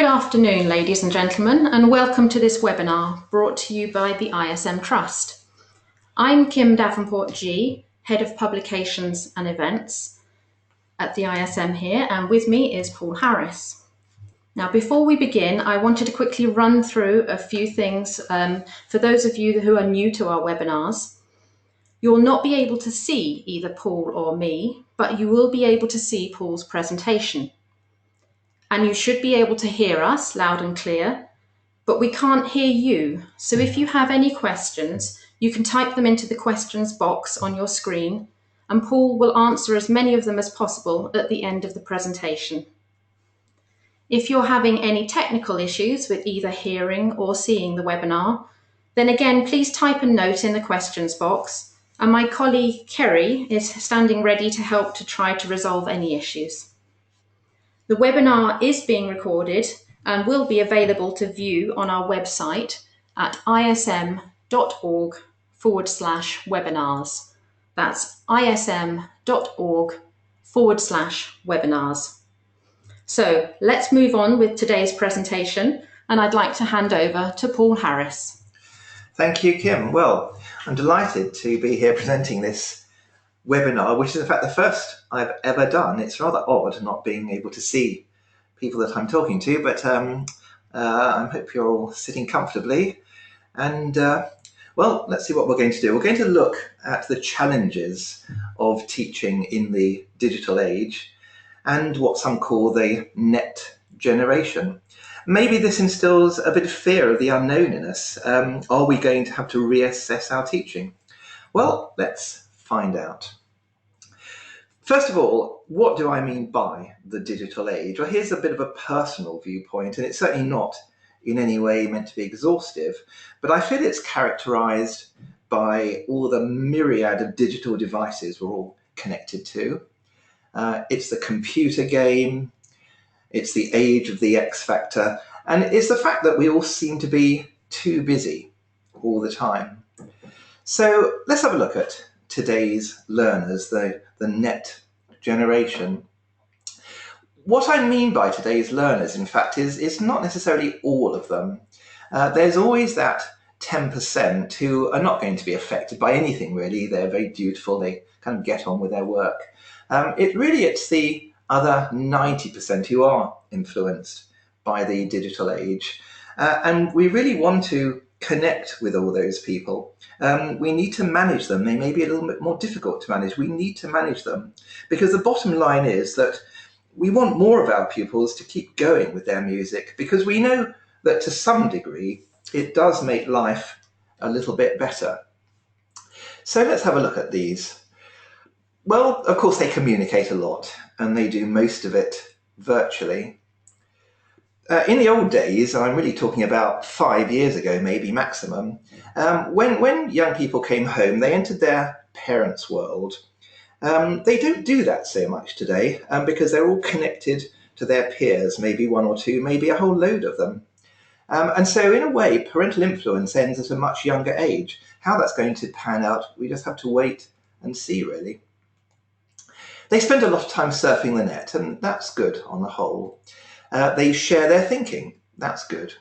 Good afternoon, ladies and gentlemen, and welcome to this webinar brought to you by the ISM Trust. I'm Kim Davenport-G, Head of Publications and Events at the ISM here, and with me is Paul Harris. Now, before we begin, I wanted to quickly run through a few things for those of you who are new to our webinars. You'll not be able to see either Paul or me, but you will be able to see Paul's presentation. And you should be able to hear us loud and clear, but we can't hear you. So if you have any questions, you can type them into the questions box on your screen, and Paul will answer as many of them as possible at the end of the presentation. If you're having any technical issues with either hearing or seeing the webinar, then again, please type a note in the questions box, and my colleague Kerry is standing ready to help to try to resolve any issues. The webinar is being recorded and will be available to view on our website at ism.org/webinars. That's ism.org/webinars. So let's move on with today's presentation, and I'd like to hand over to Paul Harris. Thank you, Kim. Well, I'm delighted to be here presenting this webinar, which is in fact the first I've ever done. It's rather odd not being able to see people that I'm talking to, but I hope you're all sitting comfortably. And well, let's see what we're going to do. We're going to look at the challenges of teaching in the digital age and what some call the net generation. Maybe this instills a bit of fear of the unknown in us. Are we going to have to reassess our teaching? Well, let's find out. First of all, what do I mean by the digital age? Well, here's a bit of a personal viewpoint, and it's certainly not in any way meant to be exhaustive, but I feel it's characterized by all the myriad of digital devices we're all connected to. It's the computer game, it's the age of the X factor, and it's the fact that we all seem to be too busy all the time. So let's have a look at today's learners, the net generation. What I mean by today's learners, in fact, is not necessarily all of them. There's always that 10% who are not going to be affected by anything, really. They're very dutiful, they kind of get on with their work. It's the other 90% who are influenced by the digital age. And we really want to connect with all those people. We need to manage them. They may be a little bit more difficult to manage. We need to manage them because the bottom line is that we want more of our pupils to keep going with their music because we know that to some degree it does make life a little bit better. So let's have a look at these. Well, of course, they communicate a lot and they do most of it virtually. In the old days, and I'm really talking about 5 years ago, maybe maximum, when young people came home, they entered their parents' world. They don't do that so much today because they're all connected to their peers, maybe one or two, maybe a whole load of them. And so in a way, parental influence ends at a much younger age. How that's going to pan out, we just have to wait and see, really. They spend a lot of time surfing the net, and that's good on the whole. They share their thinking. That's good.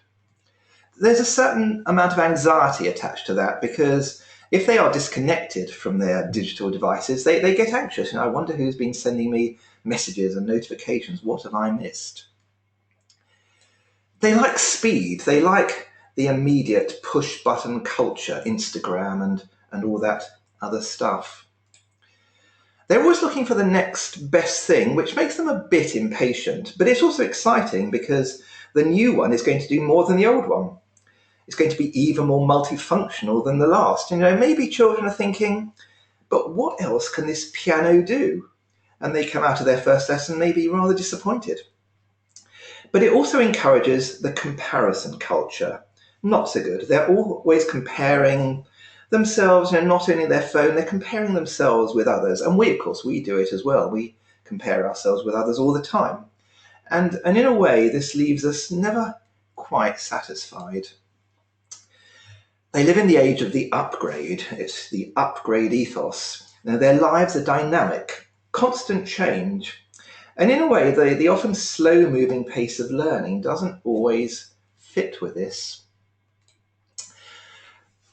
There's a certain amount of anxiety attached to that because if they are disconnected from their digital devices, they get anxious. I wonder who's been sending me messages and notifications. What have I missed? They like speed. They like the immediate push button culture, Instagram and all that other stuff. They're always looking for the next best thing, which makes them a bit impatient, but it's also exciting because the new one is going to do more than the old one. It's going to be even more multifunctional than the last. Maybe children are thinking, but what else can this piano do? And they come out of their first lesson maybe rather disappointed. But it also encourages the comparison culture. Not so good. They're always comparing themselves, not only their phone, they're comparing themselves with others. And we, of course, we do it as well. We compare ourselves with others all the time. And in a way, this leaves us never quite satisfied. They live in the age of the upgrade. It's the upgrade ethos. Now, their lives are dynamic, constant change. And in a way, the often slow-moving pace of learning doesn't always fit with this.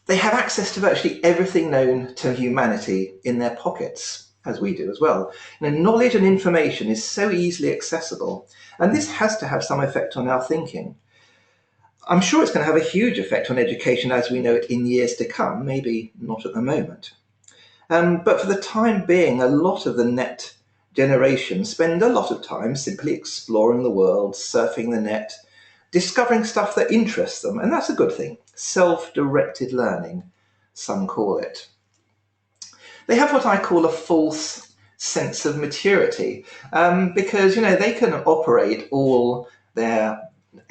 They have access to virtually everything known to humanity in their pockets, as we do as well. Knowledge and information is so easily accessible, and this has to have some effect on our thinking. I'm sure it's going to have a huge effect on education as we know it in years to come, maybe not at the moment. But for the time being, a lot of the net generation spend a lot of time simply exploring the world, surfing the net, discovering stuff that interests them, and that's a good thing. Self-directed learning, some call it. They have what I call a false sense of maturity, because they can operate all their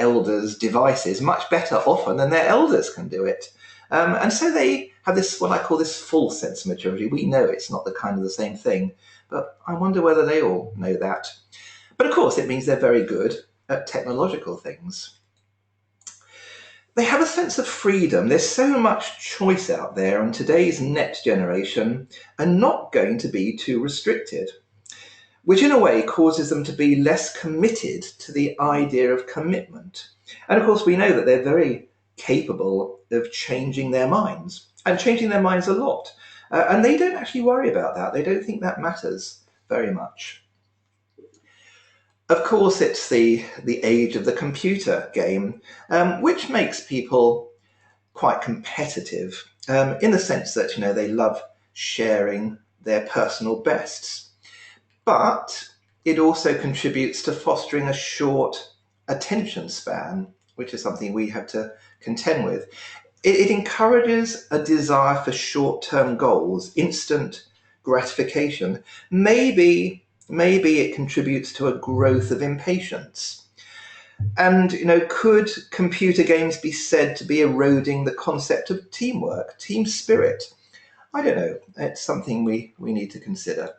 elders' devices much better often than their elders can do it. And so they have this, what I call this false sense of maturity. We know it's not the same thing, but I wonder whether they all know that. But of course, it means they're very good at technological things. They have a sense of freedom. There's so much choice out there, and today's net generation are not going to be too restricted, which in a way causes them to be less committed to the idea of commitment. And of course, we know that they're very capable of changing their minds, and changing their minds a lot. And they don't actually worry about that. They don't think that matters very much. Of course, it's the age of the computer game, which makes people quite competitive in the sense that they love sharing their personal bests. But it also contributes to fostering a short attention span, which is something we have to contend with. It encourages a desire for short-term goals, instant gratification. Maybe it contributes to a growth of impatience. And could computer games be said to be eroding the concept of teamwork, team spirit? I don't know. It's something we need to consider.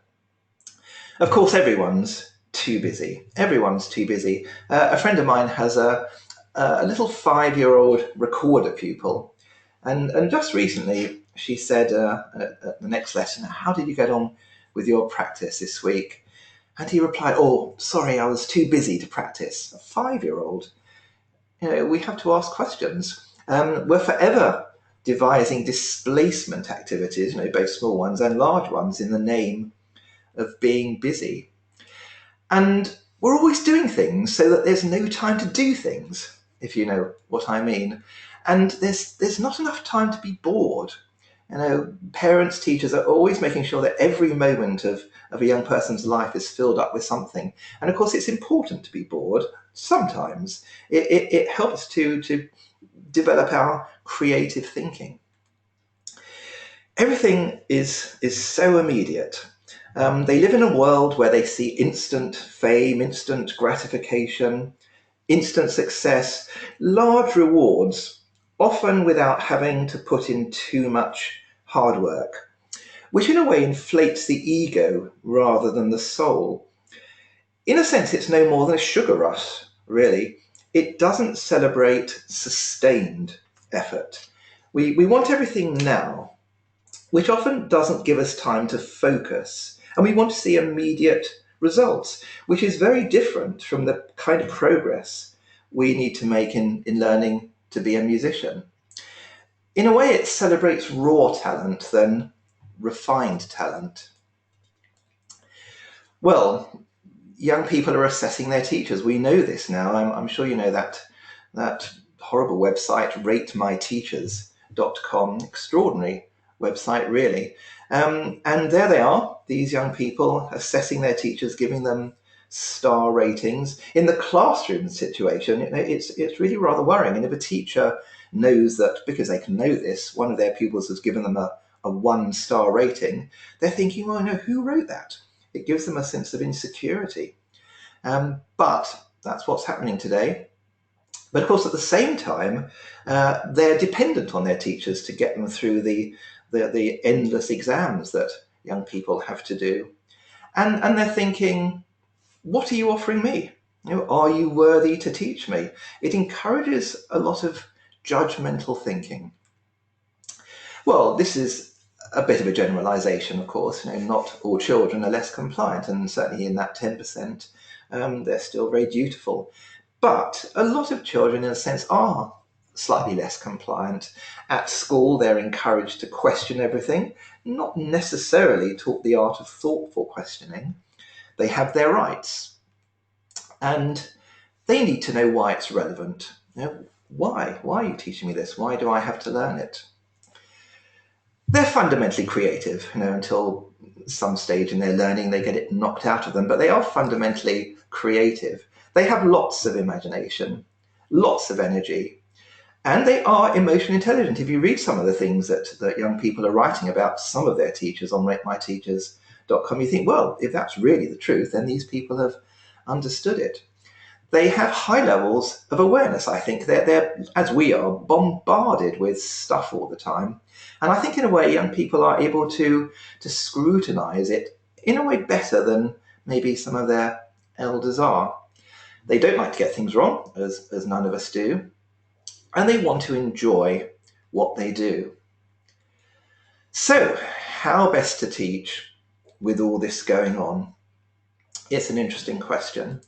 Of course, everyone's too busy. Everyone's too busy. A friend of mine has a little 5-year-old recorder pupil, and just recently she said at the next lesson, "How did you get on with your practice this week?" And he replied, "Oh, sorry, I was too busy to practice." A 5-year-old. We have to ask questions. We're forever devising displacement activities, both small ones and large ones, in the name of being busy. And we're always doing things so that there's no time to do things, if you know what I mean. And there's not enough time to be bored. Parents, teachers are always making sure that every moment of a young person's life is filled up with something. And of course, it's important to be bored sometimes. It helps to develop our creative thinking. Everything is so immediate. They live in a world where they see instant fame, instant gratification, instant success, large rewards, often without having to put in too much hard work, which in a way inflates the ego rather than the soul. In a sense, it's no more than a sugar rush, really. It doesn't celebrate sustained effort. We want everything now, which often doesn't give us time to focus. And we want to see immediate results, which is very different from the kind of progress we need to make in learning to be a musician. In a way, it celebrates raw talent than refined talent. Well, young people are assessing their teachers. We know this now. I'm sure you know that horrible website, ratemyteachers.com, extraordinary website, really. And there they are, these young people assessing their teachers, giving them star ratings. In the classroom situation, it's really rather worrying. And if a teacher knows that, because they can know this, one of their pupils has given them a 1-star rating, they're thinking, well, no, who wrote that? It gives them a sense of insecurity. But that's what's happening today. But of course, at the same time, they're dependent on their teachers to get them through the endless exams that young people have to do. And they're thinking, what are you offering me? Are you worthy to teach me? It encourages a lot of judgmental thinking. Well, this is a bit of a generalisation, of course. Not all children are less compliant, and certainly in that 10%, they're still very dutiful. But a lot of children, in a sense, are slightly less compliant. At school, they're encouraged to question everything, not necessarily taught the art of thoughtful questioning. They have their rights, and they need to know why it's relevant. Why? Why are you teaching me this? Why do I have to learn it? They're fundamentally creative, until some stage in their learning they get it knocked out of them, but they are fundamentally creative. They have lots of imagination, lots of energy, and they are emotionally intelligent. If you read some of the things that young people are writing about some of their teachers on ratemyteachers.com, you think, well, if that's really the truth, then these people have understood it. They have high levels of awareness, I think. They're, as we are, bombarded with stuff all the time. And I think in a way young people are able to scrutinise it in a way better than maybe some of their elders are. They don't like to get things wrong, as none of us do. And they want to enjoy what they do. So, how best to teach with all this going on? It's an interesting question.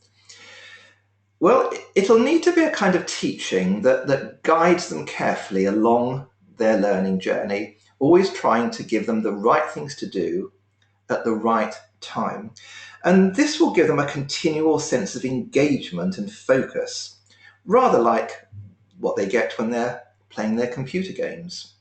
Well, it'll need to be a kind of teaching that guides them carefully along their learning journey, always trying to give them the right things to do at the right time. And this will give them a continual sense of engagement and focus, rather like what they get when they're playing their computer games.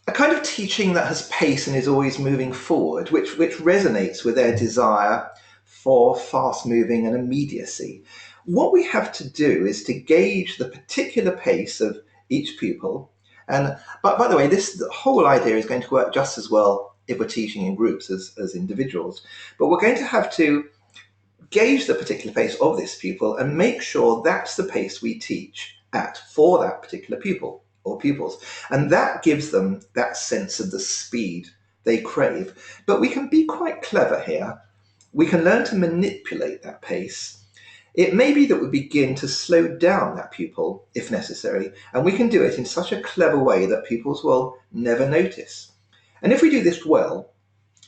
A kind of teaching that has pace and is always moving forward, which resonates with their desire for fast moving and immediacy. What we have to do is to gauge the particular pace of each pupil. But by the way, the whole idea is going to work just as well if we're teaching in groups as individuals. But we're going to have to gauge the particular pace of this pupil and make sure that's the pace we teach at for that particular pupil or pupils. And that gives them that sense of the speed they crave. But we can be quite clever here. We can learn to manipulate that pace. It may be that we begin to slow down that pupil if necessary, and we can do it in such a clever way that pupils will never notice. And if we do this well,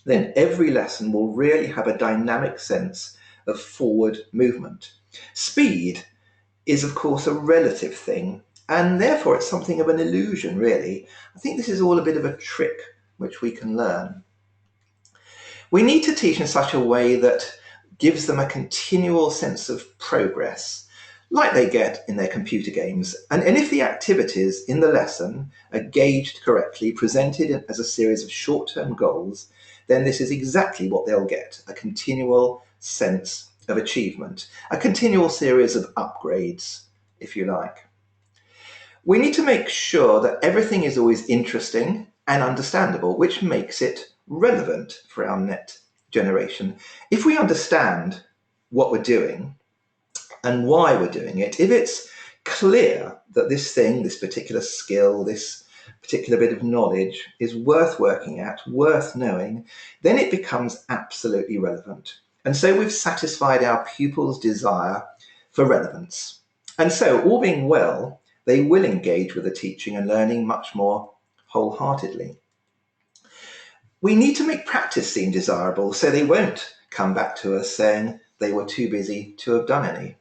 then every lesson will really have a dynamic sense of forward movement. Speed is, of course, a relative thing, and therefore it's something of an illusion, really. I think this is all a bit of a trick which we can learn. We need to teach in such a way that gives them a continual sense of progress, like they get in their computer games. And if the activities in the lesson are gauged correctly, presented as a series of short-term goals, then this is exactly what they'll get, a continual sense of achievement, a continual series of upgrades, if you like. We need to make sure that everything is always interesting and understandable, which makes it relevant for our next generation. If we understand what we're doing and why we're doing it, if it's clear that this thing, this particular skill, this particular bit of knowledge is worth working at, worth knowing, then it becomes absolutely relevant. And so we've satisfied our pupils' desire for relevance. And so, all being well, they will engage with the teaching and learning much more wholeheartedly. We need to make practice seem desirable so they won't come back to us saying they were too busy to have done any.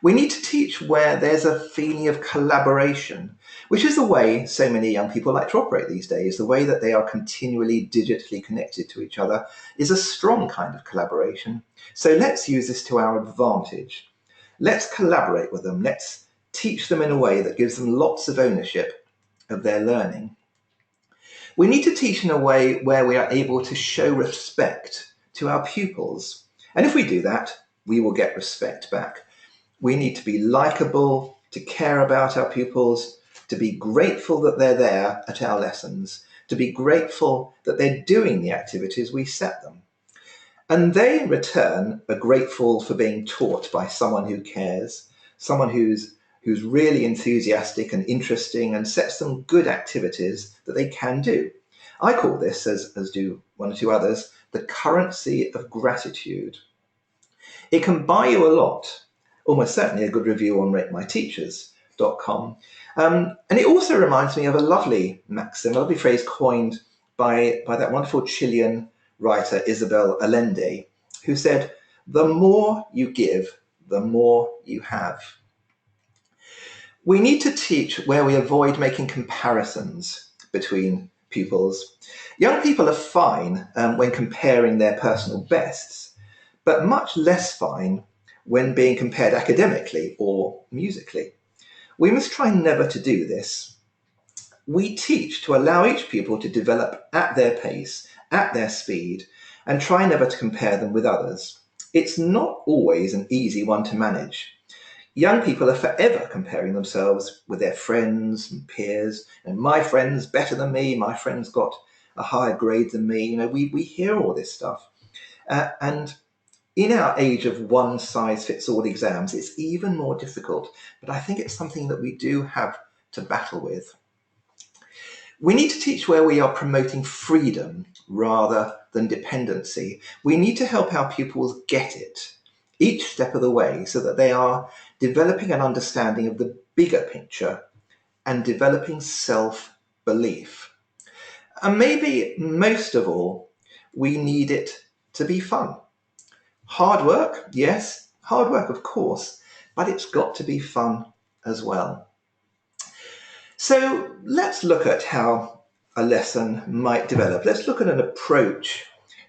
We need to teach where there's a feeling of collaboration, which is the way so many young people like to operate these days. The way that they are continually digitally connected to each other is a strong kind of collaboration. So let's use this to our advantage. Let's collaborate with them. Let's teach them in a way that gives them lots of ownership of their learning. We need to teach in a way where we are able to show respect to our pupils. And if we do that, we will get respect back. We need to be likable, to care about our pupils, to be grateful that they're there at our lessons, to be grateful that they're doing the activities we set them. And they, in return, are grateful for being taught by someone who cares, someone who's really enthusiastic and interesting and sets them good activities that they can do. I call this, as do one or two others, the currency of gratitude. It can buy you a lot, almost certainly a good review on Rate My Teachers, gmail.com. And it also reminds me of a lovely maxim, a lovely phrase coined by that wonderful Chilean writer Isabel Allende, who said, "The more you give, the more you have." We need to teach where we avoid making comparisons between pupils. Young people are fine when comparing their personal bests, but much less fine when being compared academically or musically. We must try never to do this. We teach to allow each pupil to develop at their pace, at their speed, and try never to compare them with others. It's not always an easy one to manage. Young people are forever comparing themselves with their friends and peers. And my friend's better than me, my friend's got a higher grade than me. We hear all this stuff. And in our age of one-size-fits-all exams, it's even more difficult. But I think it's something that we do have to battle with. We need to teach where we are promoting freedom rather than dependency. We need to help our pupils get it each step of the way so that they are developing an understanding of the bigger picture and developing self-belief. And maybe most of all, we need it to be fun. Hard work, yes, hard work of course, but it's got to be fun as well. So let's look at how a lesson might develop. Let's look at an approach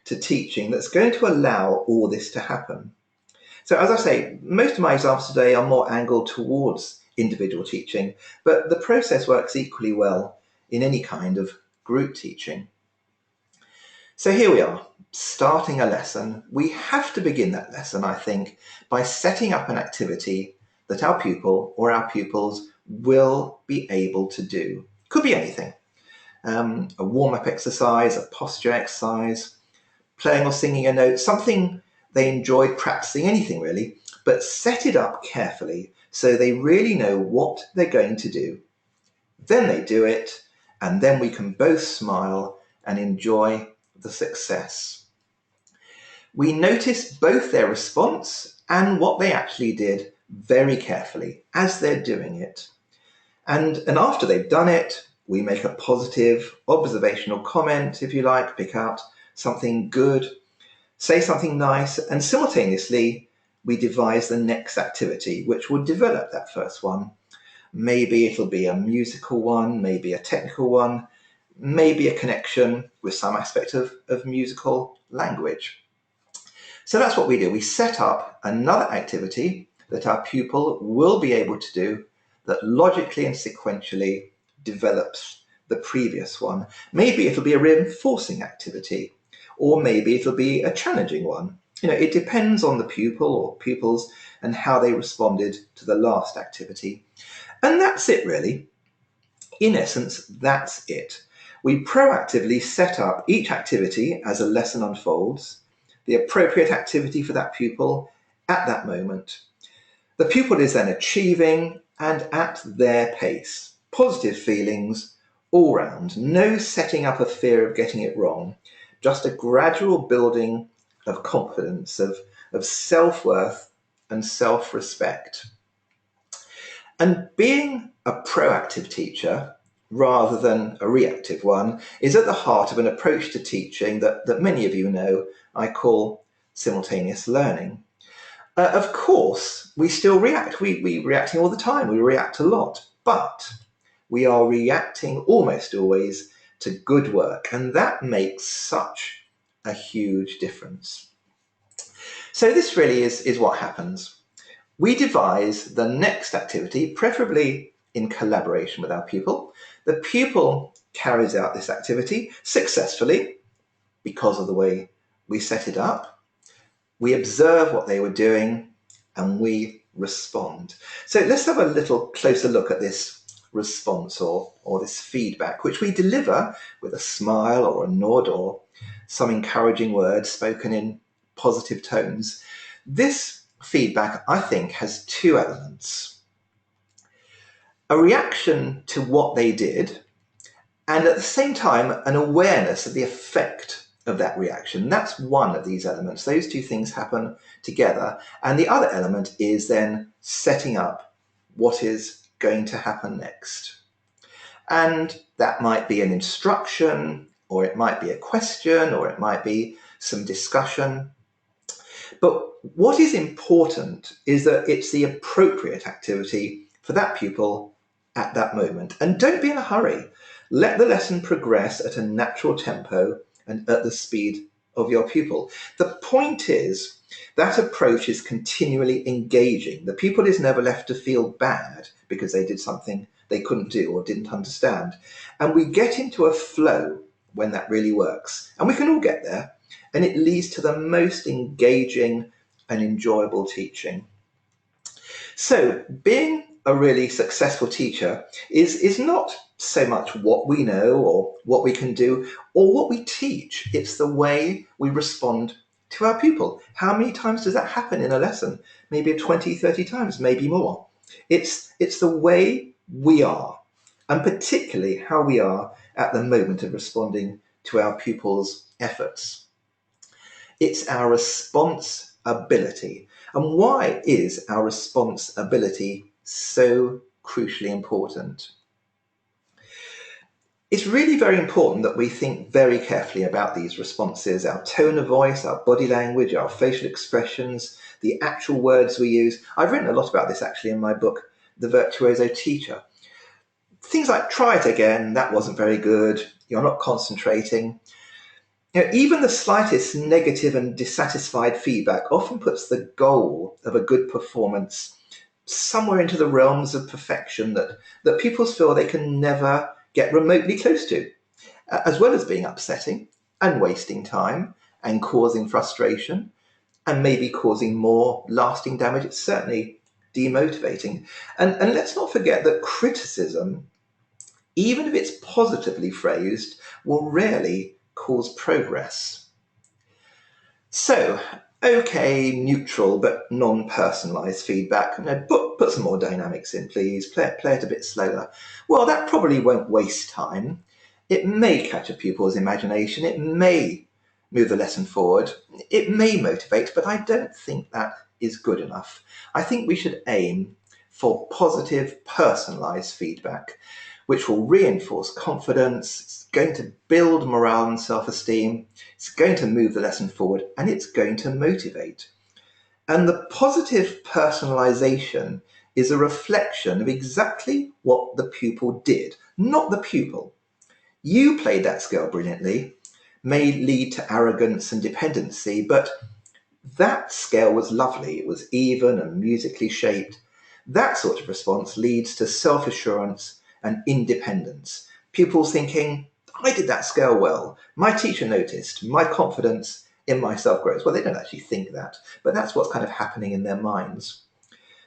to teaching that's going to allow all this to happen. So as I say, most of my examples today are more angled towards individual teaching, but the process works equally well in any kind of group teaching. So here we are, starting a lesson. We have to begin that lesson, I think, by setting up an activity that our pupil or our pupils will be able to do. Could be anything. A warm-up exercise, a posture exercise, playing or singing a note, something they enjoyed practicing, anything really, but set it up carefully so they really know what they're going to do. Then they do it, and then we can both smile and enjoy the success. We notice both their response and what they actually did very carefully as they're doing it. And after they've done it, we make a positive observational comment, if you like, pick out something good, say something nice, and simultaneously we devise the next activity which will develop that first one. Maybe it'll be a musical one, maybe a technical one, maybe a connection with some aspect of musical language. So that's what we do. We set up another activity that our pupil will be able to do that logically and sequentially develops the previous one. Maybe it'll be a reinforcing activity, or maybe it'll be a challenging one. It depends on the pupil or pupils and how they responded to the last activity. And that's it really. In essence, that's it. We proactively set up each activity as a lesson unfolds, the appropriate activity for that pupil at that moment. The pupil is then achieving and at their pace. Positive feelings all round. No setting up a fear of getting it wrong. Just a gradual building of confidence, of self-worth and self-respect. And being a proactive teacher rather than a reactive one is at the heart of an approach to teaching that many of you know I call simultaneous learning. Of course, we still react. We're reacting all the time. We react a lot. But we are reacting almost always to good work. And that makes such a huge difference. So this really is what happens. We devise the next activity, preferably in collaboration with our pupil. The pupil carries out this activity successfully because of the way we set it up. We observe what they were doing and we respond. So let's have a little closer look at this response or this feedback, which we deliver with a smile or a nod or some encouraging words spoken in positive tones. This feedback, I think, has two elements. A reaction to what they did, and at the same time, an awareness of the effect of that reaction. That's one of these elements. Those two things happen together. And the other element is then setting up what is going to happen next? And that might be an instruction, or it might be a question, or it might be some discussion. But what is important is that it's the appropriate activity for that pupil at that moment. And don't be in a hurry. Let the lesson progress at a natural tempo and at the speed of your pupil. The point is, that approach is continually engaging. The pupil is never left to feel bad because they did something they couldn't do or didn't understand. And we get into a flow when that really works. And we can all get there. And it leads to the most engaging and enjoyable teaching. So being a really successful teacher is not so much what we know or what we can do or what we teach. It's the way we respond to our pupil. How many times does that happen in a lesson? Maybe 20, 30 times, maybe more. It's the way we are, and particularly how we are at the moment of responding to our pupils' efforts. It's our responsibility. And why is our responsibility so crucially important? It's really very important that we think very carefully about these responses, our tone of voice, our body language, our facial expressions, the actual words we use. I've written a lot about this actually in my book, The Virtuoso Teacher. Things like try it again, that wasn't very good, you're not concentrating. Even the slightest negative and dissatisfied feedback often puts the goal of a good performance somewhere into the realms of perfection that pupils feel they can never get remotely close to, as well as being upsetting and wasting time and causing frustration and maybe causing more lasting damage. It's certainly demotivating. And let's not forget that criticism, even if it's positively phrased, will rarely cause progress. So, okay, neutral but non-personalised feedback. Put some more dynamics in, please. Play it a bit slower. Well, that probably won't waste time. It may catch a pupil's imagination. It may move the lesson forward. It may motivate, but I don't think that is good enough. I think we should aim for positive, personalised feedback, which will reinforce confidence, it's going to build morale and self-esteem, it's going to move the lesson forward, and it's going to motivate. And the positive personalisation is a reflection of exactly what the pupil did, not the pupil. You played that scale brilliantly, may lead to arrogance and dependency, but that scale was lovely. It was even and musically shaped. That sort of response leads to self-assurance and independence. Pupils thinking, I did that scale well. My teacher noticed. My confidence in myself grows. Well, they don't actually think that, but that's what's kind of happening in their minds.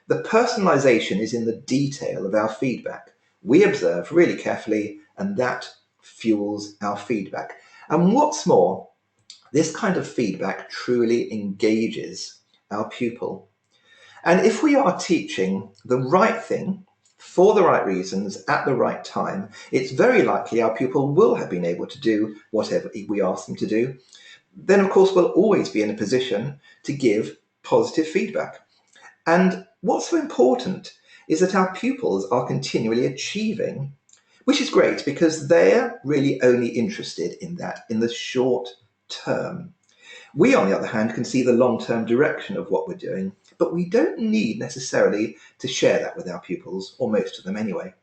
The personalization is in the detail of our feedback. We observe really carefully, and that fuels our feedback. And what's more, this kind of feedback truly engages our pupil. And if we are teaching the right thing for the right reasons at the right time, it's very likely our pupil will have been able to do whatever we ask them to do. Then, of course, we'll always be in a position to give positive feedback. And what's so important is that our pupils are continually achieving, which is great because they're really only interested in that in the short term. We, on the other hand, can see the long-term direction of what we're doing, but we don't need necessarily to share that with our pupils, or most of them anyway.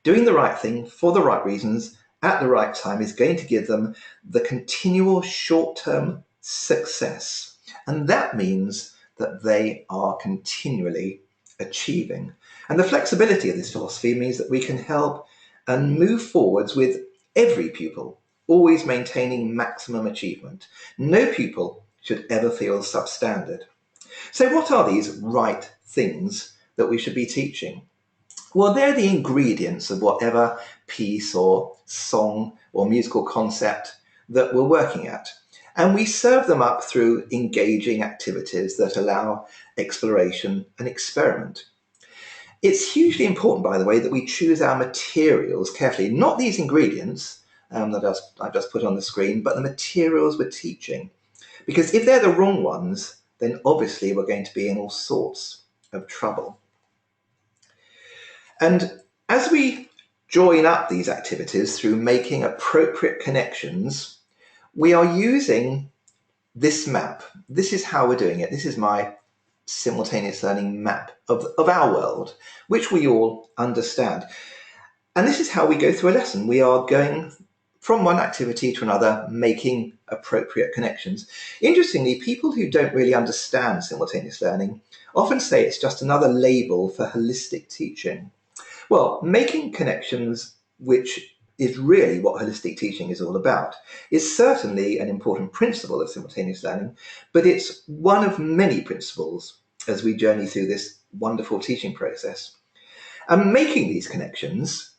Doing the right thing for the right reasons at the right time is going to give them the continual short-term success. And that means that they are continually achieving. And the flexibility of this philosophy means that we can help and move forwards with every pupil, always maintaining maximum achievement. No pupil should ever feel substandard. So what are these right things that we should be teaching? Well, they're the ingredients of whatever piece or song or musical concept that we're working at. And we serve them up through engaging activities that allow exploration and experiment. It's hugely important, by the way, that we choose our materials carefully, not these ingredients that I've just put on the screen, but the materials we're teaching. Because if they're the wrong ones, then obviously we're going to be in all sorts of trouble. And as we join up these activities through making appropriate connections, we are using this map. This is how we're doing it. This is my simultaneous learning map of our world, which we all understand. And this is how we go through a lesson. We are going from one activity to another, making appropriate connections. Interestingly, people who don't really understand simultaneous learning often say it's just another label for holistic teaching. Well, making connections, which is really what holistic teaching is all about, is certainly an important principle of simultaneous learning, but it's one of many principles as we journey through this wonderful teaching process. And making these connections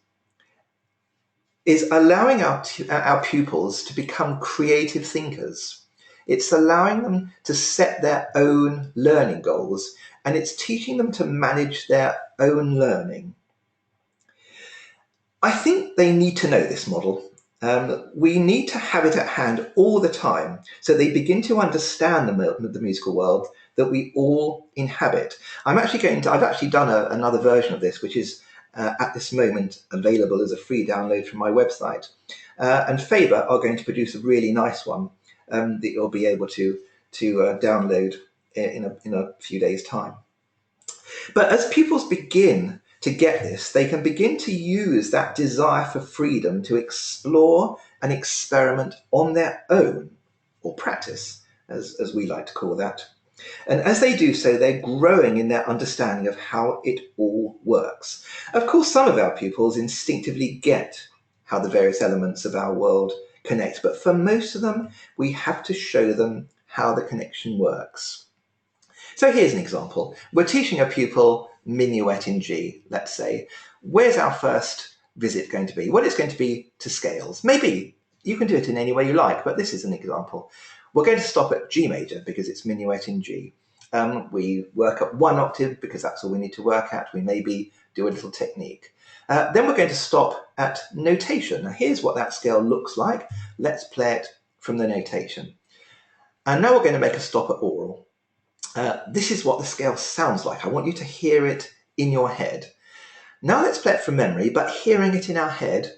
is allowing our pupils to become creative thinkers. It's allowing them to set their own learning goals, and it's teaching them to manage their own learning. I think they need to know this model. We need to have it at hand all the time so they begin to understand the musical world that we all inhabit. I've actually done another version of this, which is at this moment available as a free download from my website. And Faber are going to produce a really nice one that you'll be able to download in a few days' time. But as pupils begin to get this, they can begin to use that desire for freedom to explore and experiment on their own, or practice, as we like to call that. And as they do so, they're growing in their understanding of how it all works. Of course, some of our pupils instinctively get how the various elements of our world connect, but for most of them, we have to show them how the connection works. So here's an example. We're teaching a pupil minuet in G, let's say. Where's our first visit going to be? Well, it's going to be to scales. Maybe you can do it in any way you like, but this is an example. We're going to stop at G major because it's minuet in G. We work up one octave because that's all we need to work at. We maybe do a little technique. Then we're going to stop at notation. Now here's what that scale looks like. Let's play it from the notation. And now we're going to make a stop at oral. This is what the scale sounds like. I want you to hear it in your head. Now let's play it from memory, but hearing it in our head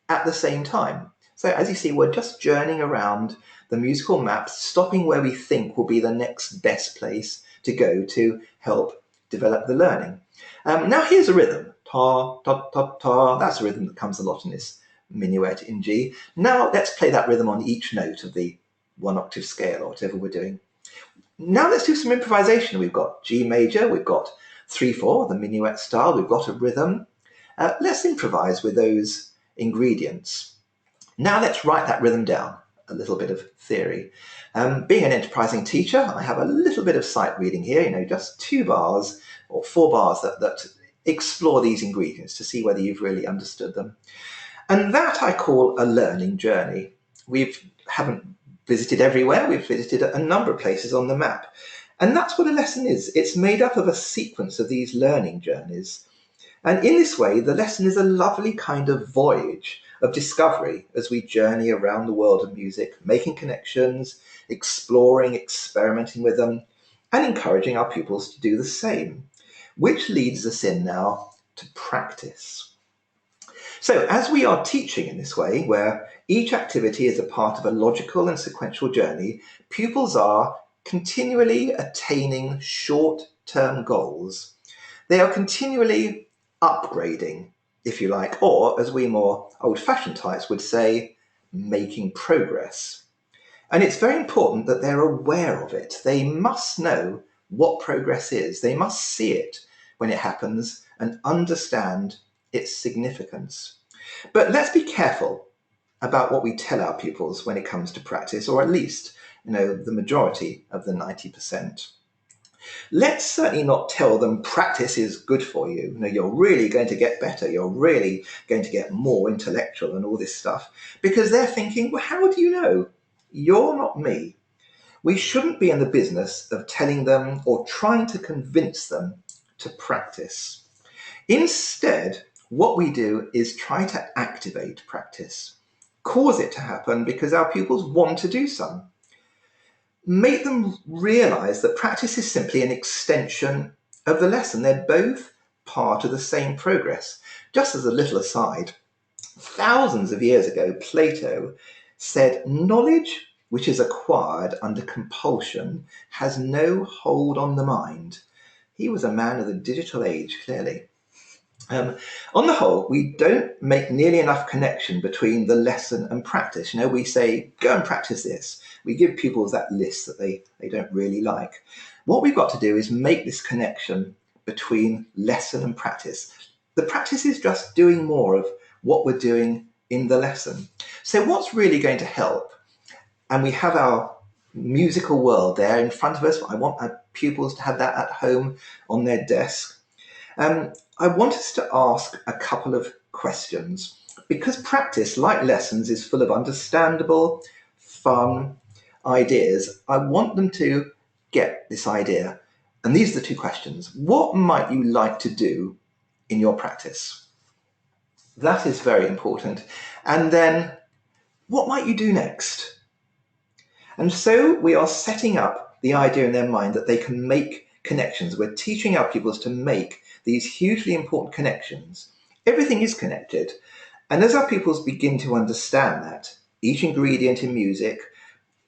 at the same time. So as you see, we're just journeying around the musical maps, stopping where we think will be the next best place to go to help develop the learning. Now here's a rhythm. Ta, ta, ta, ta. That's a rhythm that comes a lot in this minuet in G. Now let's play that rhythm on each note of the one octave scale or whatever we're doing. Now let's do some improvisation. We've got G major, we've got 3/4, the minuet style, we've got a rhythm. Let's improvise with those ingredients. Now let's write that rhythm down, a little bit of theory. Being an enterprising teacher, I have a little bit of sight reading here, just 2 bars or 4 bars that explore these ingredients to see whether you've really understood them. And that I call a learning journey. We haven't visited everywhere, we've visited a number of places on the map. And that's what a lesson is. It's made up of a sequence of these learning journeys. And in this way, the lesson is a lovely kind of voyage of discovery as we journey around the world of music, making connections, exploring, experimenting with them, and encouraging our pupils to do the same, which leads us in now to practice. So as we are teaching in this way, where each activity is a part of a logical and sequential journey, pupils are continually attaining short-term goals. They are continually upgrading, if you like, or as we more old-fashioned types would say, making progress. And it's very important that they're aware of it. They must know what progress is. They must see it when it happens and understand its significance. But let's be careful about what we tell our pupils when it comes to practice, or at least, the majority of the 90%. Let's certainly not tell them practice is good for you. You're really going to get better. You're really going to get more intellectual and all this stuff, because they're thinking, well, how do you know? You're not me. We shouldn't be in the business of telling them or trying to convince them to practice. Instead, what we do is try to activate practice, cause it to happen because our pupils want to do some. Make them realize that practice is simply an extension of the lesson. They're both part of the same progress. Just as a little aside, thousands of years ago, Plato said, "Knowledge which is acquired under compulsion has no hold on the mind." He was a man of the digital age, clearly. On the whole, we don't make nearly enough connection between the lesson and practice. We say, go and practice this. We give pupils that list that they don't really like. What we've got to do is make this connection between lesson and practice. The practice is just doing more of what we're doing in the lesson. So what's really going to help? And we have our musical world there in front of us. I want our pupils to have that at home on their desk. I want us to ask a couple of questions, because practice, like lessons, is full of understandable, fun ideas. I want them to get this idea. And these are the two questions. What might you like to do in your practice? That is very important. And then, what might you do next? And so we are setting up the idea in their mind that they can make connections. We're teaching our pupils to make these hugely important connections. Everything is connected. And as our pupils begin to understand that, each ingredient in music,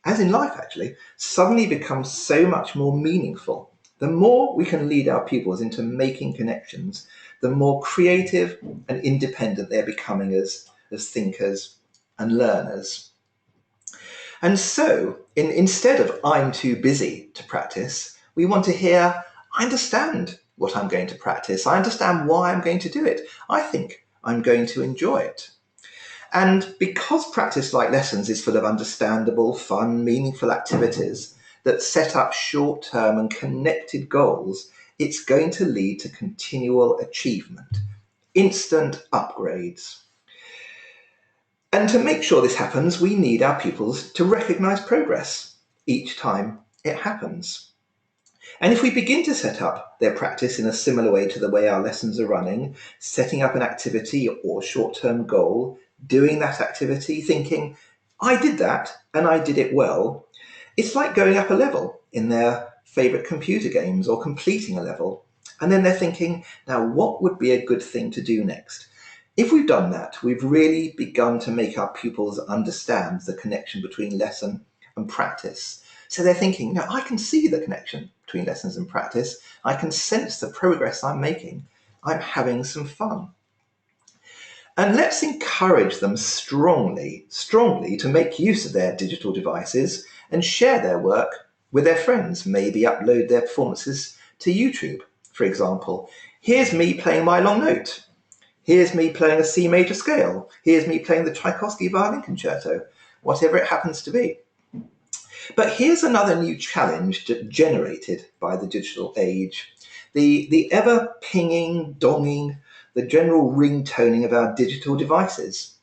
as in life actually, suddenly becomes so much more meaningful. The more we can lead our pupils into making connections, the more creative and independent they're becoming as thinkers and learners. And so, instead of "I'm too busy to practice," we want to hear, "I understand what I'm going to practice. I understand why I'm going to do it. I think I'm going to enjoy it." And because practice, like lessons, is full of understandable, fun, meaningful activities that set up short-term and connected goals, it's going to lead to continual achievement, instant upgrades. And to make sure this happens, we need our pupils to recognise progress each time it happens. And if we begin to set up their practice in a similar way to the way our lessons are running, setting up an activity or short-term goal, doing that activity, thinking, "I did that and I did it well," it's like going up a level in their favourite computer games or completing a level. And then they're thinking, now what would be a good thing to do next? If we've done that, we've really begun to make our pupils understand the connection between lesson and practice. So they're thinking, no, I can see the connection between lessons and practice. I can sense the progress I'm making. I'm having some fun. And let's encourage them strongly to make use of their digital devices and share their work with their friends. Maybe upload their performances to YouTube, for example. Here's me playing my long note. Here's me playing a C major scale. Here's me playing the Tchaikovsky violin concerto, whatever it happens to be. But here's another new challenge generated by the digital age. The ever pinging, donging, the general ringtoning of our digital devices.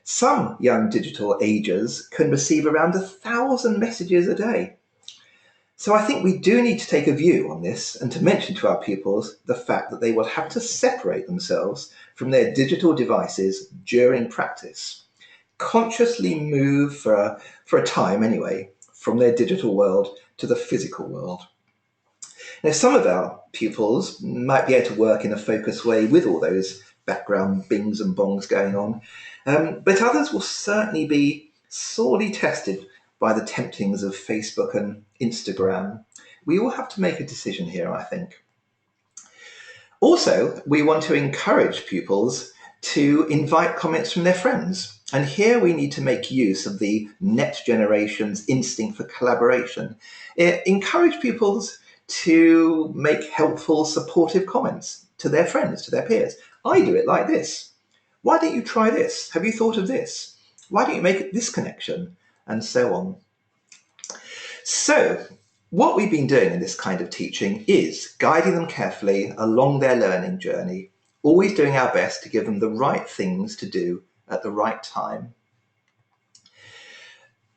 Some young digital agers can receive around 1,000 messages a day. So I think we do need to take a view on this and to mention to our pupils the fact that they will have to separate themselves from their digital devices during practice. Consciously move for a time anyway, from their digital world to the physical world. Now, some of our pupils might be able to work in a focused way with all those background bings and bongs going on, but others will certainly be sorely tested by the temptings of Facebook and Instagram. We all have to make a decision here, I think. Also, we want to encourage pupils to invite comments from their friends. And here we need to make use of the next generation's instinct for collaboration. Encourage pupils to make helpful, supportive comments to their friends, to their peers. "I do it like this. Why don't you try this? Have you thought of this? Why don't you make this connection?" And so on. So, what we've been doing in this kind of teaching is guiding them carefully along their learning journey, always doing our best to give them the right things to do at the right time.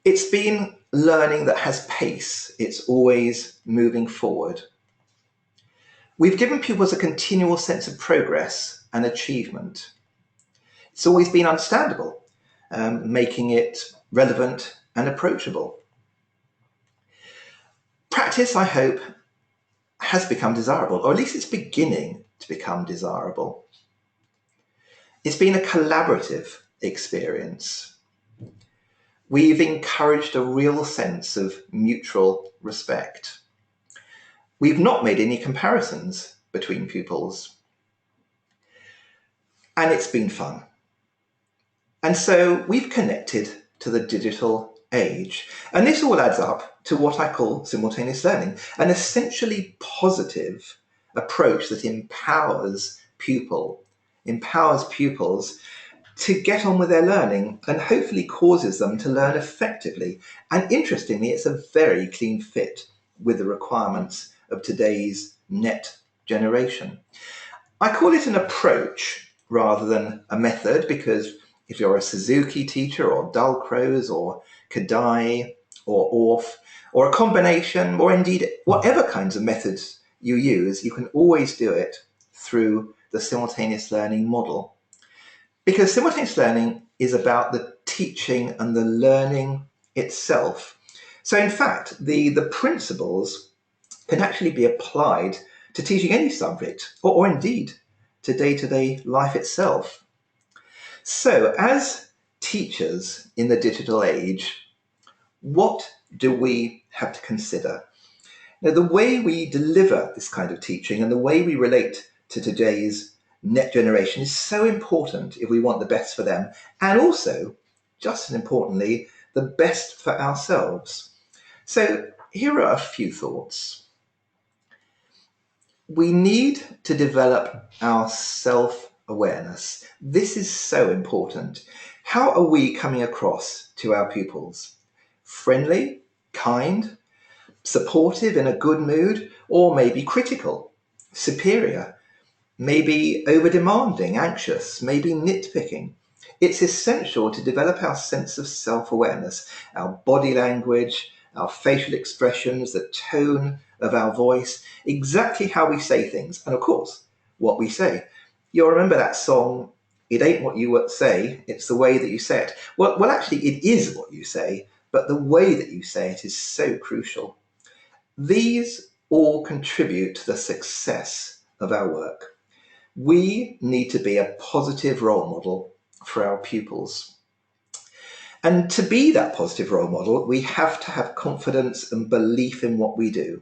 It's been learning that has pace. It's always moving forward. We've given pupils a continual sense of progress and achievement. It's always been understandable, making it relevant and approachable. Practice, I hope, has become desirable, or at least it's beginning to become desirable. It's been a collaborative experience. We've encouraged a real sense of mutual respect. We've not made any comparisons between pupils. And it's been fun. And so we've connected to the digital age. And this all adds up to what I call simultaneous learning, an essentially positive approach that empowers pupils to get on with their learning and hopefully causes them to learn effectively. And interestingly, it's a very clean fit with the requirements of today's net generation. I call it an approach rather than a method, because if you're a Suzuki teacher or Dalcroze or Kadai or Orff or a combination, or indeed whatever kinds of methods you use, you can always do it through the simultaneous learning model. Because simultaneous learning is about the teaching and the learning itself. So in fact, the principles can actually be applied to teaching any subject, or indeed to day-to-day life itself. So as teachers in the digital age, what do we have to consider? Now, the way we deliver this kind of teaching and the way we relate to today's net generation is so important if we want the best for them, and also, just as importantly, the best for ourselves. So here are a few thoughts. We need to develop our self-awareness. This is so important. How are we coming across to our pupils? Friendly, kind, supportive, in a good mood, or maybe critical, superior, maybe over-demanding, anxious, maybe nitpicking? It's essential to develop our sense of self-awareness, our body language, our facial expressions, the tone of our voice, exactly how we say things, and of course, what we say. You'll remember that song, "It ain't what you say, it's the way that you say it." Well, actually, it is what you say, but the way that you say it is so crucial. These all contribute to the success of our work. We need to be a positive role model for our pupils. And to be that positive role model, we have to have confidence and belief in what we do.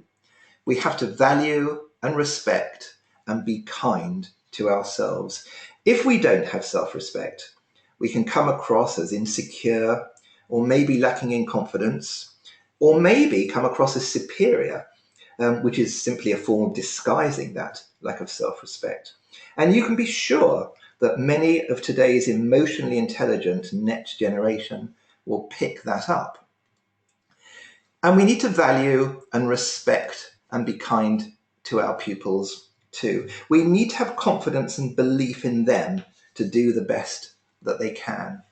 We have to value and respect and be kind to ourselves. If we don't have self-respect, we can come across as insecure, or maybe lacking in confidence, or maybe come across as superior, which is simply a form of disguising that lack of self-respect. And you can be sure that many of today's emotionally intelligent next generation will pick that up. And we need to value and respect and be kind to our pupils too. We need to have confidence and belief in them to do the best that they can.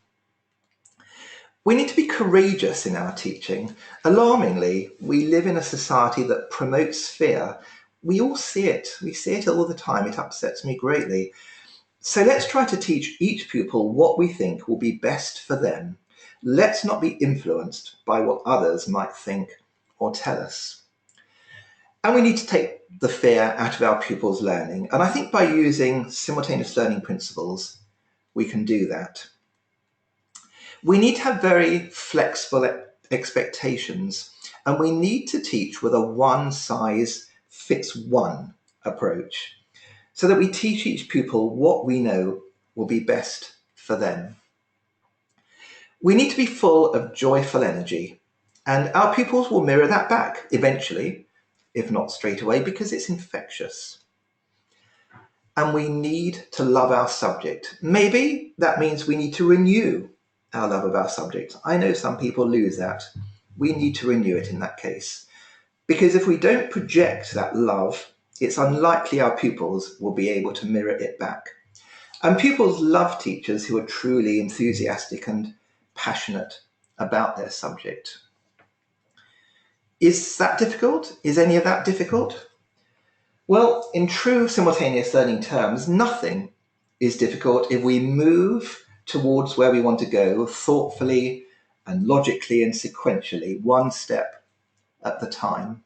We need to be courageous in our teaching. Alarmingly, we live in a society that promotes fear. We all see it. We see it all the time. It upsets me greatly. So let's try to teach each pupil what we think will be best for them. Let's not be influenced by what others might think or tell us. And we need to take the fear out of our pupils' learning. And I think by using simultaneous learning principles, we can do that. We need to have very flexible expectations, and we need to teach with a one-size-fits-one approach, so that we teach each pupil what we know will be best for them. We need to be full of joyful energy, and our pupils will mirror that back eventually, if not straight away, because it's infectious. And we need to love our subject. Maybe that means we need to renew our love of our subject. I know some people lose that. We need to renew it in that case. Because if we don't project that love, it's unlikely our pupils will be able to mirror it back. And pupils love teachers who are truly enthusiastic and passionate about their subject. Is that difficult? Is any of that difficult? Well, in true simultaneous learning terms, nothing is difficult if we move towards where we want to go thoughtfully and logically and sequentially, one step at the time.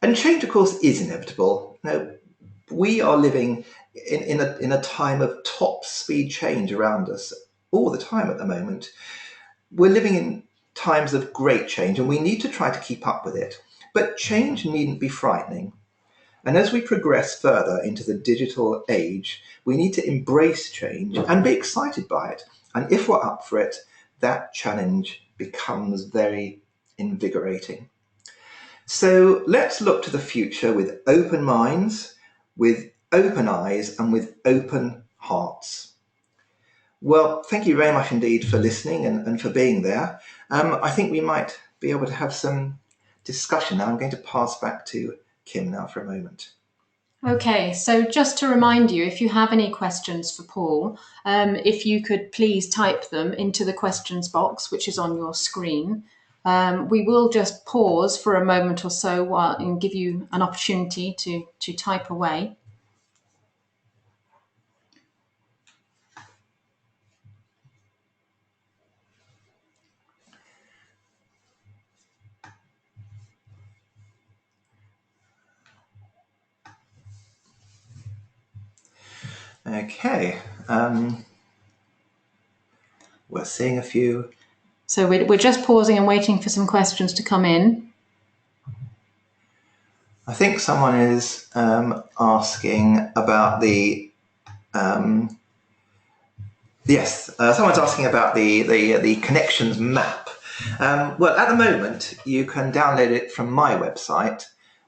And change, of course, is inevitable. Now, we are living in a time of top speed change around us all the time at the moment. We're living in times of great change, and we need to try to keep up with it. But change needn't be frightening. And as we progress further into the digital age, we need to embrace change and be excited by it. And if we're up for it, that challenge becomes very invigorating. So let's look to the future with open minds, with open eyes, and with open hearts. Well, thank you very much indeed for listening and for being there. I think we might be able to have some discussion now. I'm going to pass back to Kim now for a moment. Okay, so just to remind you, if you have any questions for Paul, if you could please type them into the questions box, which is on your screen. We will just pause for a moment or so and give you an opportunity to type away. Okay, we're seeing a few. So we're just pausing and waiting for some questions to come in. I think someone is asking about the someone's asking about the connections map. Well, at the moment, you can download it from my website,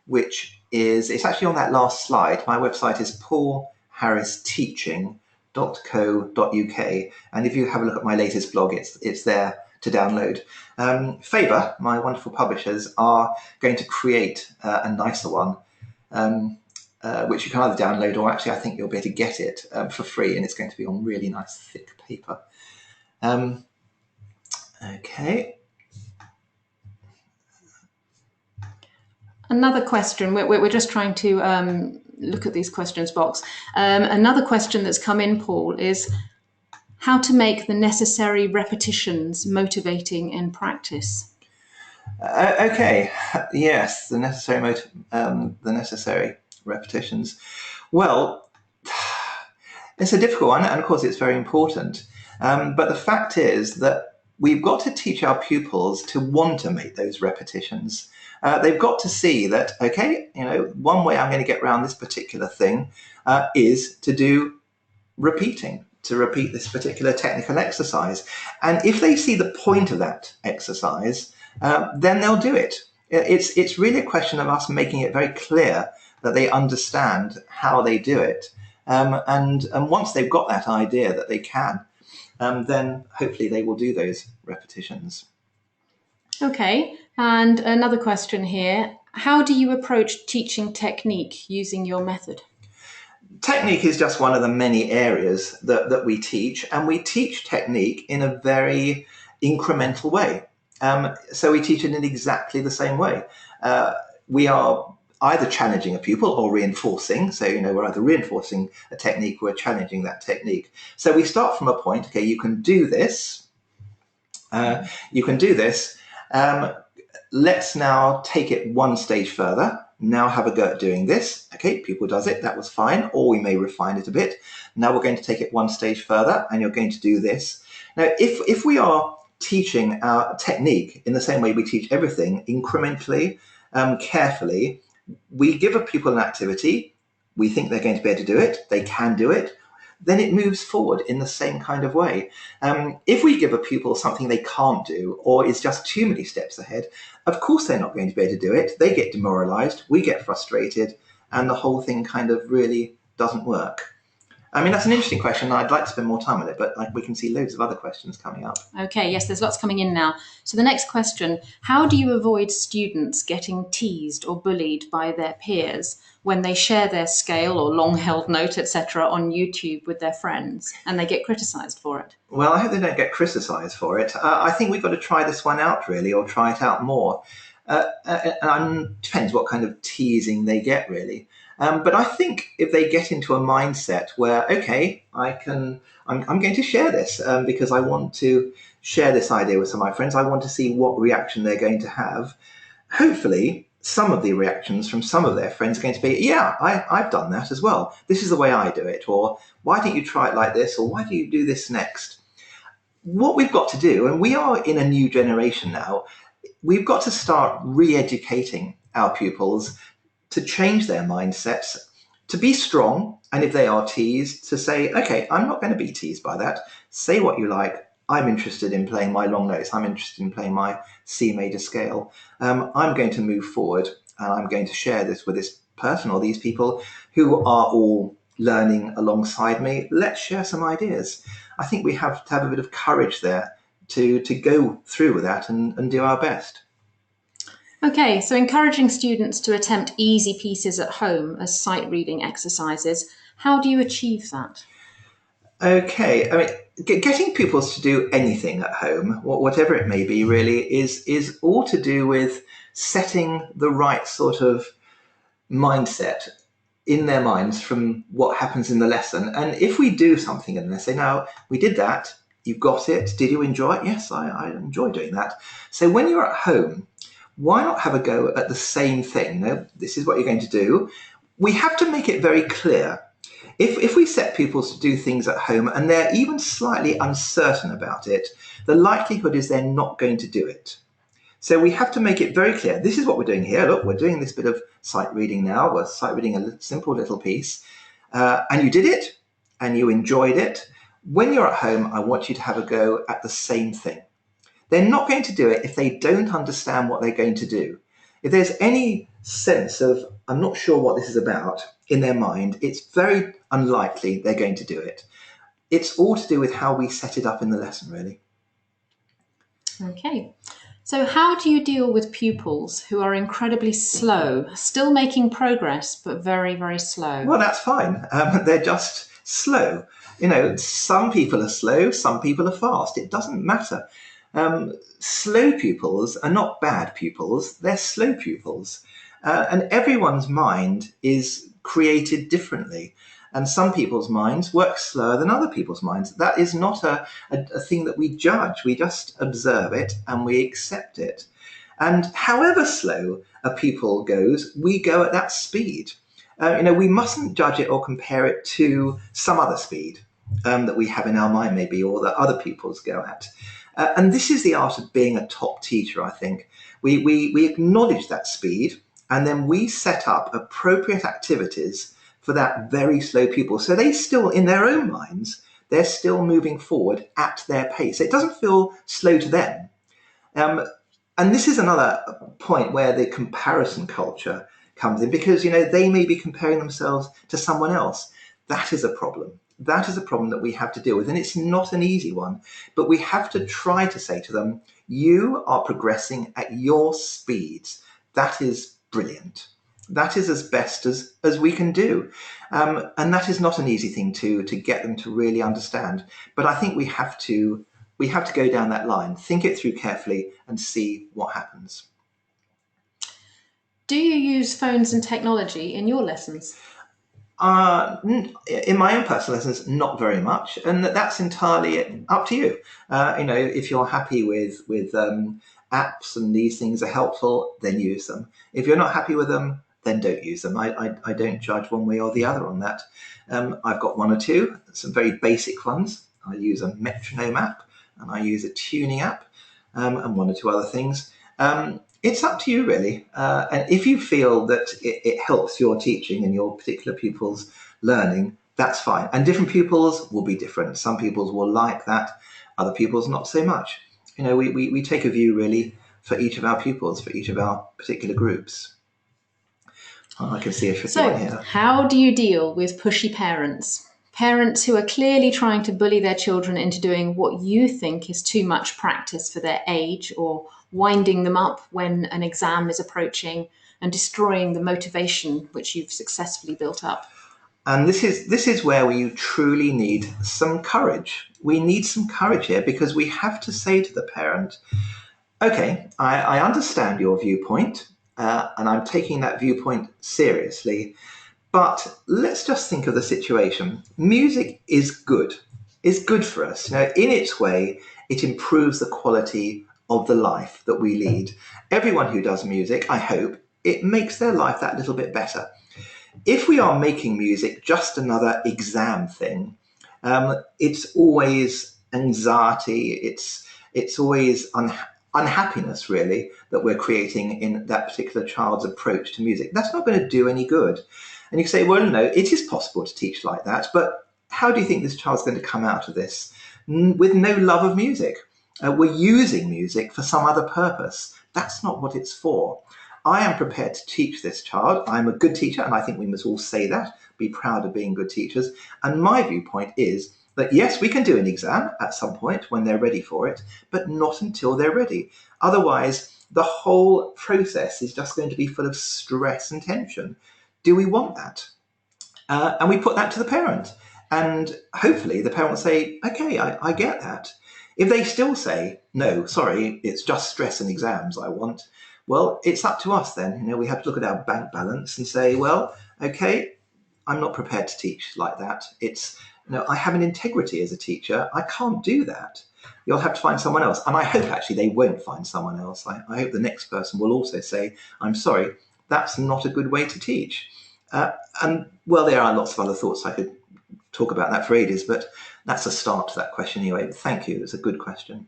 it's actually on that last slide. My website is paulharristeaching.co.uk. And if you have a look at my latest blog, it's there to download. Faber, my wonderful publishers, are going to create a nicer one, which you can either download or actually I think you'll be able to get it for free, and it's going to be on really nice thick paper. Okay. Another question, we're just trying to look at these questions box. Another question that's come in, Paul, is how to make the necessary repetitions motivating in practice. Okay, yes, the necessary repetitions. Well, it's a difficult one, and of course it's very important. But the fact is that we've got to teach our pupils to want to make those repetitions. They've got to see that, okay, one way I'm going to get around this particular thing is to do repeating, to repeat this particular technical exercise. And if they see the point of that exercise, then they'll do it. It's really a question of us making it very clear that they understand how they do it. And once they've got that idea that they can, then hopefully they will do those repetitions. Okay, and another question here. How do you approach teaching technique using your method? Technique is just one of the many areas that we teach, and we teach technique in a very incremental way. So we teach it in exactly the same way. We are either challenging a pupil or reinforcing. So, we're either reinforcing a technique or we're challenging that technique. So we start from a point, okay, you can do this. You can do this. Let's now take it one stage further. Now have a go at doing this. Okay, pupil does it, that was fine, or we may refine it a bit. Now we're going to take it one stage further and you're going to do this. Now, if we are teaching our technique in the same way we teach everything, incrementally, carefully, we give a pupil an activity, we think they're going to be able to do it, they can do it, then it moves forward in the same kind of way. If we give a pupil something they can't do or is just too many steps ahead, of course they're not going to be able to do it. They get demoralized, we get frustrated, and the whole thing kind of really doesn't work. I mean, that's an interesting question. I'd like to spend more time on it, but we can see loads of other questions coming up. Okay, yes, there's lots coming in now. So the next question, how do you avoid students getting teased or bullied by their peers when they share their scale or long-held note, etc., on YouTube with their friends and they get criticised for it? Well, I hope they don't get criticised for it. I think we've got to try this one out, really, or try it out more. Depends what kind of teasing they get, really. But I think if they get into a mindset where, okay, I'm going to share this because I want to share this idea with some of my friends. I want to see what reaction they're going to have. Hopefully, some of the reactions from some of their friends are going to be, yeah, I've done that as well. This is the way I do it. Or why don't you try it like this? Or why do you do this next? What we've got to do, and we are in a new generation now, we've got to start re-educating our pupils to change their mindsets, to be strong, and if they are teased, to say, okay, I'm not going to be teased by that. Say what you like. I'm interested in playing my long notes. I'm interested in playing my C major scale. I'm going to move forward, and I'm going to share this with this person or these people who are all learning alongside me. Let's share some ideas. I think we have to have a bit of courage there to go through with that and do our best. Okay, so encouraging students to attempt easy pieces at home as sight reading exercises, how do you achieve that? Okay, I mean, getting pupils to do anything at home, whatever it may be, really, is all to do with setting the right sort of mindset in their minds from what happens in the lesson. And if we do something and they say, now, we did that, you got it, did you enjoy it? Yes, I enjoy doing that. So when you're at home, why not have a go at the same thing? This is what you're going to do. We have to make it very clear. If we set pupils to do things at home and they're even slightly uncertain about it, the likelihood is they're not going to do it. So we have to make it very clear. This is what we're doing here. Look, we're doing this bit of sight reading now. We're sight reading a simple little piece. And you did it and you enjoyed it. When you're at home, I want you to have a go at the same thing. They're not going to do it if they don't understand what they're going to do. If there's any sense of, I'm not sure what this is about in their mind, it's very unlikely they're going to do it. It's all to do with how we set it up in the lesson, really. Okay, so how do you deal with pupils who are incredibly slow, still making progress, but very, very slow? Well, that's fine. They're just slow. Some people are slow, some people are fast. It doesn't matter. Slow pupils are not bad pupils, they're slow pupils. And everyone's mind is created differently. And some people's minds work slower than other people's minds. That is not a thing that we judge. We just observe it and we accept it. And however slow a pupil goes, we go at that speed. We mustn't judge it or compare it to some other speed that we have in our mind maybe, or that other pupils go at. And this is the art of being a top teacher, I think. We acknowledge that speed, and then we set up appropriate activities for that very slow pupil. So they still, in their own minds, they're still moving forward at their pace. It doesn't feel slow to them. And this is another point where the comparison culture comes in, because they may be comparing themselves to someone else. That is a problem. That is a problem that we have to deal with, and it's not an easy one. But we have to try to say to them, you are progressing at your speeds. That is brilliant. That is as best as we can do. And that is not an easy thing to get them to really understand. But I think we have to go down that line, think it through carefully and see what happens. Do you use phones and technology in your lessons? In my own personal lessons, not very much, and that's entirely up to you. If you're happy with apps and these things are helpful, then use them. If you're not happy with them, then don't use them. I don't judge one way or the other on that. I've got one or two, some very basic ones. I use a metronome app and I use a tuning app, and one or two other things. It's up to you, really. And if you feel that it helps your teaching and your particular pupils' learning, that's fine. And different pupils will be different. Some pupils will like that, other pupils not so much. We take a view, really, for each of our pupils, for each of our particular groups. I can see a tricky one here. How do you deal with pushy parents? Parents who are clearly trying to bully their children into doing what you think is too much practice for their age, or winding them up when an exam is approaching, and destroying the motivation which you've successfully built up. And this is where we truly need some courage. We need some courage here, because we have to say to the parent, okay, I understand your viewpoint, and I'm taking that viewpoint seriously, but let's just think of the situation. Music is good. It's good for us. In its way, it improves the quality of the life that we lead. Everyone who does music, I hope, it makes their life that little bit better. If we are making music just another exam thing, it's always anxiety, it's always unhappiness, really, that we're creating in that particular child's approach to music. That's not going to do any good. And you can say, well, no, it is possible to teach like that, but how do you think this child's going to come out of this with no love of music? We're using music for some other purpose. That's not what it's for. I am prepared to teach this child. I'm a good teacher, and I think we must all say that, be proud of being good teachers. And my viewpoint is that, yes, we can do an exam at some point when they're ready for it, but not until they're ready. Otherwise, the whole process is just going to be full of stress and tension. Do we want that? And we put that to the parent. And hopefully the parent will say, okay, I get that. If they still say, no, sorry, it's just stress and exams I want, well, it's up to us then. We have to look at our bank balance and say, well, okay, I'm not prepared to teach like that. I have an integrity as a teacher. I can't do that. You'll have to find someone else. And I hope actually they won't find someone else. I hope the next person will also say, I'm sorry, that's not a good way to teach. And well, there are lots of other thoughts. I could talk about that for ages, but that's a start to that question anyway. Thank you. It's a good question.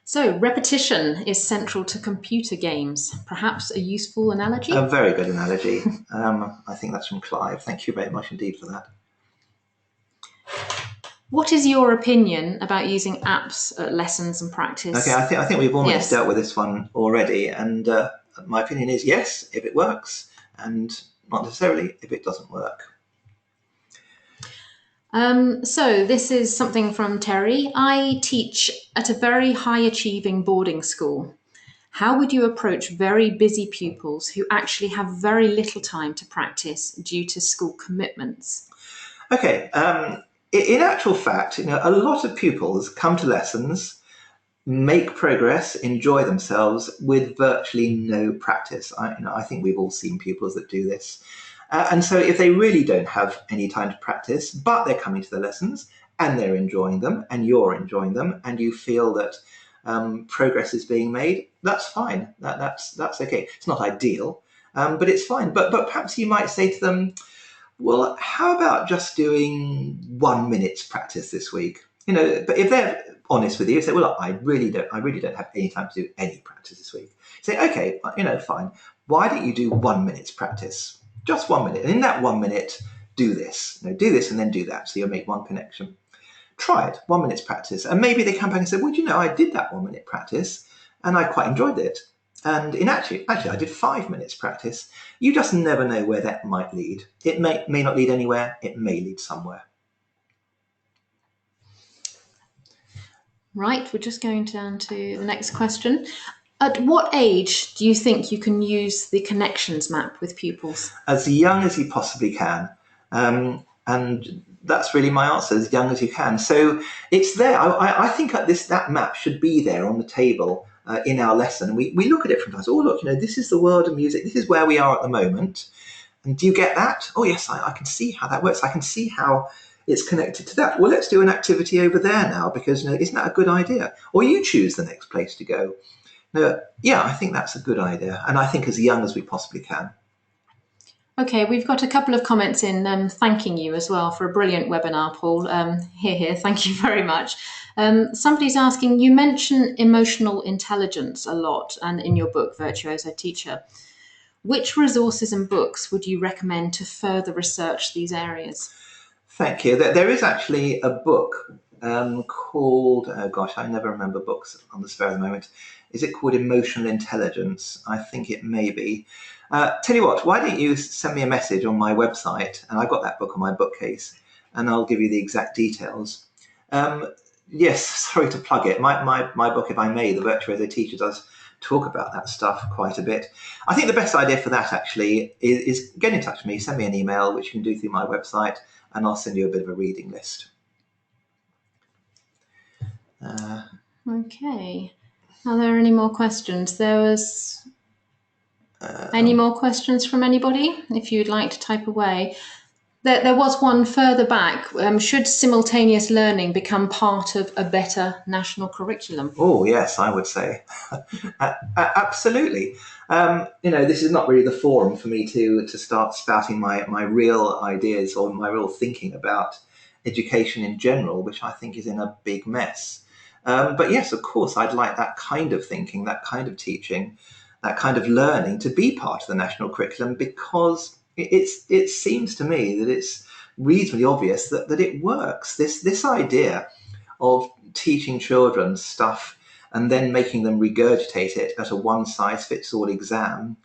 So, repetition is central to computer games. Perhaps a useful analogy? A very good analogy. I think that's from Clive. Thank you very much indeed for that. What is your opinion about using apps at lessons and practice? Okay, I think we've almost dealt with this one already, and my opinion is yes, if it works, and not necessarily if it doesn't work. So this is something from Terry. I teach at a very high achieving boarding school. How would you approach very busy pupils who actually have very little time to practice due to school commitments? Okay, in actual fact, a lot of pupils come to lessons, make progress, enjoy themselves with virtually no practice. I think we've all seen pupils that do this. And so if they really don't have any time to practice, but they're coming to the lessons and they're enjoying them and you're enjoying them and you feel that progress is being made, that's fine. That's okay. It's not ideal, but it's fine. But perhaps you might say to them, well, how about just doing 1 minute's practice this week? But if they're honest with you, say, well, look, I really don't have any time to do any practice this week. Say, okay, fine. Why don't you do 1 minute's practice? Just 1 minute. And in that 1 minute, do this. Do this and then do that. So you'll make one connection. Try it, 1 minute's practice. And maybe they come back and say, well, I did that 1 minute practice and I quite enjoyed it. And actually, I did 5 minutes practice. You just never know where that might lead. It may not lead anywhere. It may lead somewhere. Right, we're just going down to the next question. At what age do you think you can use the connections map with pupils? As young as you possibly can. And that's really my answer, as young as you can. So it's there. I think that map should be there on the table in our lesson. We look at it from times. Oh, look, this is the world of music. This is where we are at the moment. And do you get that? Oh, yes, I can see how that works. I can see how it's connected to that. Well, let's do an activity over there now because, isn't that a good idea? Or you choose the next place to go. Yeah, I think that's a good idea. And I think as young as we possibly can. Okay, we've got a couple of comments in thanking you as well for a brilliant webinar, Paul. Here, thank you very much. Somebody's asking, you mention emotional intelligence a lot and in your book, Virtuoso Teacher. Which resources and books would you recommend to further research these areas? Thank you. There is actually a book called, oh gosh, I never remember books on the spur of the moment. Is it called Emotional Intelligence? I think it may be. Tell you what, why don't you send me a message on my website, and I've got that book on my bookcase, and I'll give you the exact details. Yes, sorry to plug it. My book, if I may, The Virtuoso Teacher, does talk about that stuff quite a bit. I think the best idea for that actually is get in touch with me, send me an email, which you can do through my website, and I'll send you a bit of a reading list. Okay. Are there any more questions? There was any more questions from anybody? If you'd like to type away. There was one further back. Should simultaneous learning become part of a better national curriculum? Oh, yes, I would say. Absolutely. This is not really the forum for me to start spouting my real ideas or my real thinking about education in general, which I think is in a big mess. But yes, of course, I'd like that kind of thinking, that kind of teaching, that kind of learning to be part of the national curriculum, because it seems to me that it's reasonably obvious that it works. This idea of teaching children stuff and then making them regurgitate it at a one-size-fits-all exam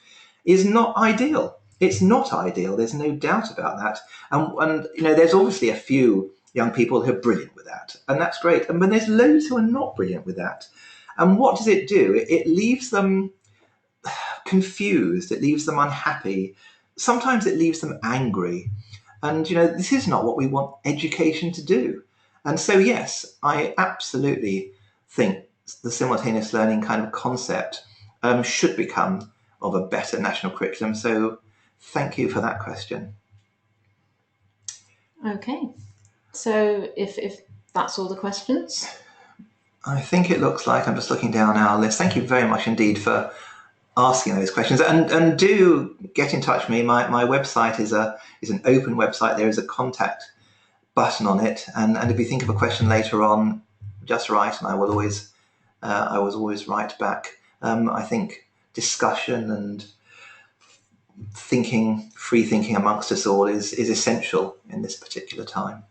is not ideal. It's not ideal. There's no doubt about that. And there's obviously a few young people who are brilliant with that, and that's great. And but there's loads who are not brilliant with that. And what does it do? It leaves them confused. It leaves them unhappy. Sometimes it leaves them angry. And this is not what we want education to do. And so, yes, I absolutely think the simultaneous learning kind of concept should become of a better national curriculum. So thank you for that question. Okay, so if that's all the questions. I think it looks like, I'm just looking down our list. Thank you very much indeed for asking those questions, and do get in touch with me. My website is an open website. There is a contact button on it, and if you think of a question later on, just write, and I will always write back. I think discussion and free thinking amongst us all is essential in this particular time.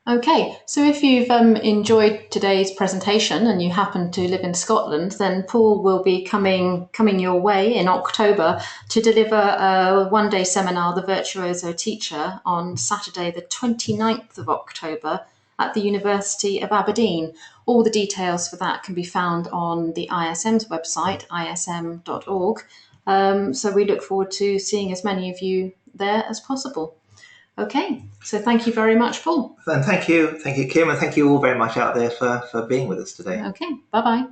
Okay, so if you've enjoyed today's presentation and you happen to live in Scotland, then Paul will be coming your way in October to deliver a one-day seminar, The Virtuoso Teacher, on Saturday the 29th of October at the University of Aberdeen. All the details for that can be found on the ISM's website, ism.org. So we look forward to seeing as many of you there as possible. Okay, so thank you very much, Paul. And thank you, Kim, and thank you all very much out there for being with us today. Okay, bye-bye.